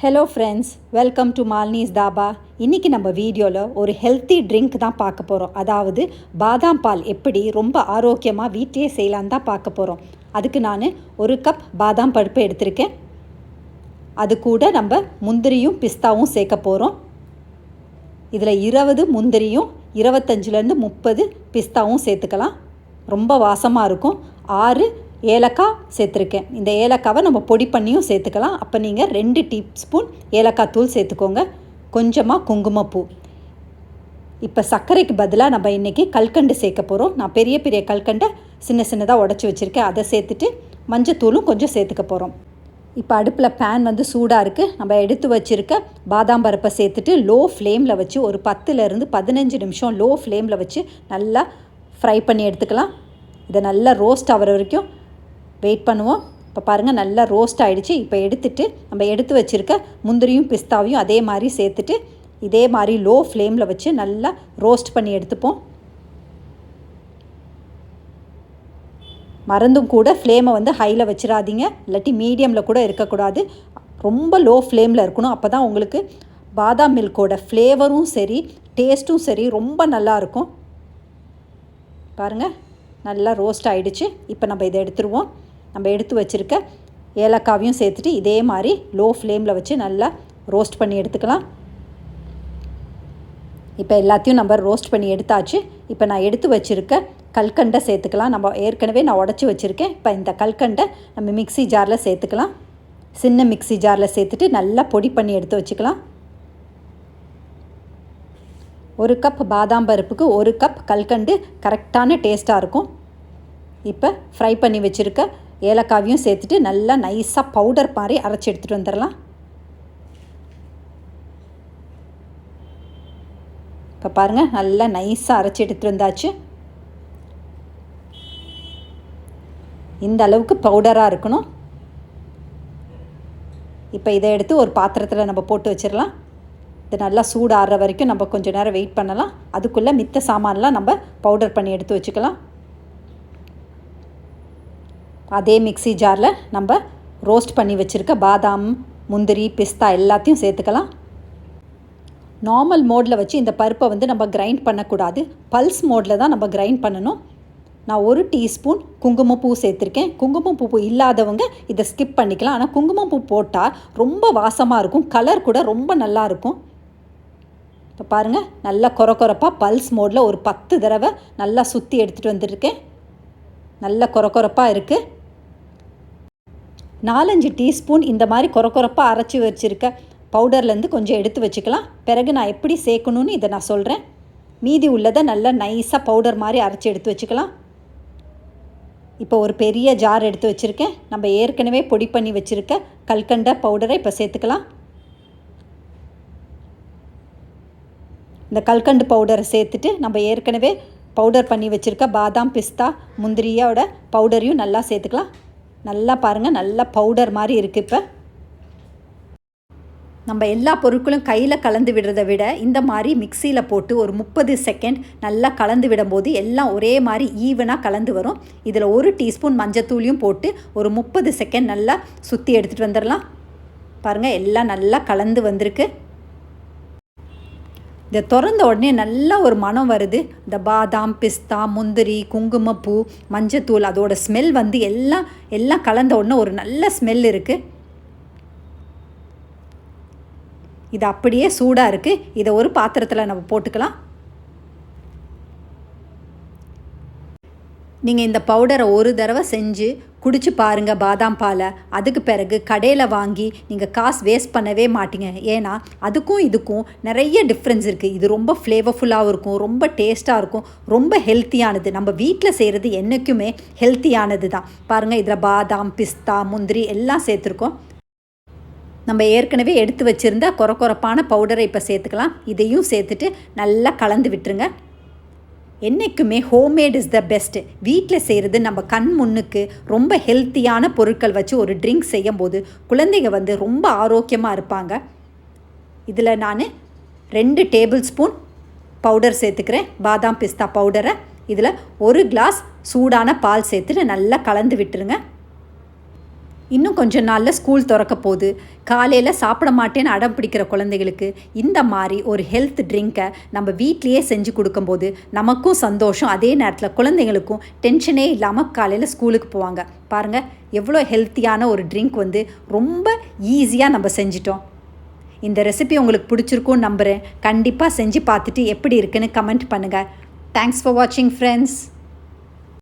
Hello friends, welcome to Malini's Dhaba. இன்றைக்கி நம்ம வீடியோவில் ஒரு ஹெல்த்தி ட்ரிங்க் தான் பார்க்க போகிறோம். அதாவது பாதாம் பால் எப்படி ரொம்ப ஆரோக்கியமாக வீட்டிலே செய்யலான்னு தான் பார்க்க போகிறோம். அதுக்கு நான் 1 கப் பாதாம் பருப்பு எடுத்திருக்கேன். அது கூட நம்ம முந்திரியும் பிஸ்தாவும் சேர்க்க போகிறோம். இதில் 20 முந்திரியும் 25லேருந்து 30 பிஸ்தாவும் சேர்த்துக்கலாம். ரொம்ப வாசமாக இருக்கும். 6 ஏலக்காய் சேர்த்துருக்கேன். இந்த ஏலக்காவை நம்ம பொடி பண்ணியும் சேர்த்துக்கலாம். அப்போ நீங்கள் 2 டீஸ்பூன் ஏலக்காய் தூள் சேர்த்துக்கோங்க. கொஞ்சமாக குங்குமப்பூ. இப்போ சர்க்கரைக்கு பதிலாக நம்ம இன்றைக்கி கல்கண்டு சேர்க்க போகிறோம். நான் பெரிய பெரிய கல்கண்டை சின்ன சின்னதாக உடச்சி வச்சுருக்கேன். அதை சேர்த்துட்டு மஞ்சத்தூளும் கொஞ்சம் சேர்த்துக்க போகிறோம். இப்போ அடுப்பில் பேன் சூடாக இருக்குது. நம்ம எடுத்து வச்சுருக்க பாதாம் பருப்பை சேர்த்துட்டு லோ ஃப்ளேமில் வச்சு ஒரு 10லேருந்து 15 நிமிஷம் லோ ஃப்ளேமில் வச்சு நல்லா ஃப்ரை பண்ணி எடுத்துக்கலாம். இதை நல்லா ரோஸ்ட் ஆகிற வரைக்கும் வெயிட் பண்ணுவோம். இப்போ பாருங்கள், நல்லா ரோஸ்ட் ஆகிடுச்சு. இப்போ எடுத்துட்டு நம்ம எடுத்து வச்சுருக்க முந்திரியும் பிஸ்தாவையும் அதே மாதிரி சேர்த்துட்டு இதே மாதிரி லோ ஃப்ளேமில் வச்சு நல்லா ரோஸ்ட் பண்ணி எடுத்துப்போம். மறந்தும் கூட ஃப்ளேமை ஹையில் வச்சிடாதீங்க. இல்லாட்டி மீடியமில் கூட இருக்கக்கூடாது. ரொம்ப லோ ஃப்ளேமில் இருக்கணும். அப்போ தான் உங்களுக்கு பாதாம் மில்கோட ஃப்ளேவரும் சரி டேஸ்ட்டும் சரி ரொம்ப நல்லாயிருக்கும். பாருங்கள், நல்லா ரோஸ்ட் ஆகிடுச்சு. இப்போ நம்ம இதை எடுத்துருவோம். நம்ம எடுத்து வச்சுருக்க ஏலக்காவையும் சேர்த்துட்டு இதே மாதிரி லோ ஃப்ளேமில் வச்சு நல்லா ரோஸ்ட் பண்ணி எடுத்துக்கலாம். இப்போ எல்லாத்தையும் நம்ம ரோஸ்ட் பண்ணி எடுத்தாச்சு. இப்போ நான் எடுத்து வச்சுருக்க கல்கண்டை சேர்த்துக்கலாம். நம்ம ஏற்கனவே நான் உடச்சி வச்சுருக்கேன். இப்போ இந்த கல்கண்டை நம்ம மிக்ஸி ஜாரில் சேர்த்துக்கலாம். சின்ன மிக்ஸி ஜாரில் சேர்த்துட்டு நல்லா பொடி பண்ணி எடுத்து வச்சுக்கலாம். 1 கப் பாதாம் பருப்புக்கு 1 கப் கல்கண்டு கரெக்டான டேஸ்ட்டாக இருக்கும். இப்போ ஃப்ரை பண்ணி வச்சுருக்க ஏலக்காவையும் சேர்த்துட்டு நல்லா நைஸாக பவுடர் மாதிரி அரைச்சி எடுத்துகிட்டு வந்துடலாம். இப்போ பாருங்கள், நல்லா நைஸாக அரைச்சி எடுத்துகிட்டு வந்தாச்சு. இந்த அளவுக்கு பவுடராக இருக்கணும். இப்போ இதை எடுத்து ஒரு பாத்திரத்தில் நம்ம போட்டு வச்சிடலாம். இது நல்லா சூடாடுற வரைக்கும் நம்ம கொஞ்சம் நேரம் வெயிட் பண்ணலாம். அதுக்குள்ளே மித்த சாமான்லாம் நம்ம பவுடர் பண்ணி எடுத்து வச்சுக்கலாம். அதே மிக்ஸி ஜாரில் நம்ம ரோஸ்ட் பண்ணி வச்சுருக்க பாதாம் முந்திரி பிஸ்தா எல்லாத்தையும் சேர்த்துக்கலாம். நார்மல் மோடில் வச்சு இந்த பருப்பை நம்ம கிரைண்ட் பண்ணக்கூடாது. பல்ஸ் மோடில் தான் நம்ம கிரைண்ட் பண்ணணும். நான் 1 டீஸ்பூன் குங்குமப்பூ சேர்த்துருக்கேன். குங்குமப்பூ இல்லாதவங்க இதை ஸ்கிப் பண்ணிக்கலாம். ஆனால் குங்குமப்பூ போட்டால் ரொம்ப வாசமாக இருக்கும். கலர் கூட ரொம்ப நல்லாயிருக்கும். இப்போ பாருங்கள், நல்லா கொரப்பாக பல்ஸ் மோடில் ஒரு 10 தடவை நல்லா சுற்றி எடுத்துகிட்டு வந்துருக்கேன். நல்லா கொரப்பாக இருக்குது. 4-5 டீஸ்பூன் இந்த மாதிரி கொரப்பாக அரைச்சி வச்சுருக்க பவுடர்லேருந்து கொஞ்சம் எடுத்து வச்சுக்கலாம். பிறகு நான் எப்படி சேர்க்கணுன்னு இதை நான் சொல்கிறேன். மீதி உள்ளதை நல்லா நைஸாக பவுடர் மாதிரி அரைச்சி எடுத்து வச்சுக்கலாம். இப்போ ஒரு பெரிய ஜார் எடுத்து வச்சுருக்கேன். நம்ம ஏற்கனவே பொடி பண்ணி வச்சுருக்க கல்கண்டை பவுடரை இப்போ சேர்த்துக்கலாம். இந்த கல்கண்டு பவுடரை சேர்த்துட்டு நம்ம ஏற்கனவே பவுடர் பண்ணி வச்சுருக்க பாதாம் பிஸ்தா முந்திரியோட பவுடரையும் நல்லா சேர்த்துக்கலாம். நல்லா பாருங்கள், நல்லா பவுடர் மாதிரி இருக்குது. இப்போ நம்ம எல்லா பொருட்களும் கையில் கலந்து விடுறதை விட இந்த மாதிரி மிக்சியில் போட்டு ஒரு 30 செகண்ட் நல்லா கலந்து விடும்போது எல்லாம் ஒரே மாதிரி ஈவனாக கலந்து வரும். இதில் 1 டீஸ்பூன் மஞ்சத்தூளியும் போட்டு ஒரு 30 செகண்ட் நல்லா சுற்றி எடுத்துகிட்டு வந்துடலாம். பாருங்கள், எல்லாம் நல்லா கலந்து வந்திருக்கு. இதை திறந்த உடனே நல்ல ஒரு மனம் வருது. இந்த பாதாம் பிஸ்தா முந்திரி குங்குமப்பூ மஞ்சத்தூள் அதோட ஸ்மெல் எல்லாம் கலந்த உடனே ஒரு நல்ல ஸ்மெல் இருக்குது. இது அப்படியே சூடாக இருக்குது. இதை ஒரு பாத்திரத்தில் நம்ம போட்டுக்கலாம். நீங்கள் இந்த பவுடரை ஒரு தடவை செஞ்சு குடிச்சு பாருங்கள் பாதாம் பாலை. அதுக்கு பிறகு கடையில் வாங்கி நீங்கள் காசு வேஸ்ட் பண்ணவே மாட்டீங்க. ஏன்னா அதுக்கும் இதுக்கும் நிறைய டிஃப்ரென்ஸ் இருக்குது. இது ரொம்ப ஃப்ளேவர்ஃபுல்லாகவும் இருக்கும், ரொம்ப டேஸ்ட்டாக இருக்கும், ரொம்ப ஹெல்த்தியானது. நம்ம வீட்டில் செய்கிறது என்றைக்குமே ஹெல்த்தியானது தான். பாருங்கள், இதில் பாதாம் பிஸ்தா முந்திரி எல்லாம் சேர்த்துருக்கோம். நம்ம ஏற்கனவே எடுத்து வச்சுருந்த கொரப்பான பவுடரை இப்போ சேர்த்துக்கலாம். இதையும் சேர்த்துட்டு நல்லா கலந்து விட்டுருங்க. என்றைக்குமே ஹோம்மேட் இஸ் த பெஸ்ட்டு. வீட்டில் செய்கிறது நம்ம கண் முன்னுக்கு ரொம்ப ஹெல்த்தியான பொருட்கள் வச்சு ஒரு ட்ரிங்க் செய்யும் போது குழந்தைங்க ரொம்ப ஆரோக்கியமாக இருப்பாங்க. இதில் நான் 2 டேபிள் ஸ்பூன் பவுடர் சேர்த்துக்கிறேன், பாதாம் பிஸ்தா பவுடரை. இதில் 1 கிளாஸ் சூடான பால் சேர்த்துட்டு நல்லா கலந்து விட்டுருங்க. இன்னும் கொஞ்சம் நாளில் ஸ்கூல் திறக்க போகுது. காலையில் சாப்பிட மாட்டேன்னு அடம் பிடிக்கிற குழந்தைகளுக்கு இந்த மாதிரி ஒரு ஹெல்த் ட்ரிங்க்கை நம்ம வீட்லேயே செஞ்சு கொடுக்கும்போது நமக்கும் சந்தோஷம், அதே நேரத்தில் குழந்தைங்களுக்கும் டென்ஷனே இல்லாமல் காலையில் ஸ்கூலுக்கு போவாங்க. பாருங்கள் எவ்வளோ ஹெல்த்தியான ஒரு ட்ரிங்க் ரொம்ப ஈஸியாக நம்ம செஞ்சிட்டோம். இந்த ரெசிபி உங்களுக்கு பிடிச்சிருக்கும்னு நம்புகிறேன். கண்டிப்பாக செஞ்சு பார்த்துட்டு எப்படி இருக்குன்னு கமெண்ட் பண்ணுங்கள். தேங்க்ஸ் ஃபார் வாட்சிங் ஃப்ரெண்ட்ஸ்.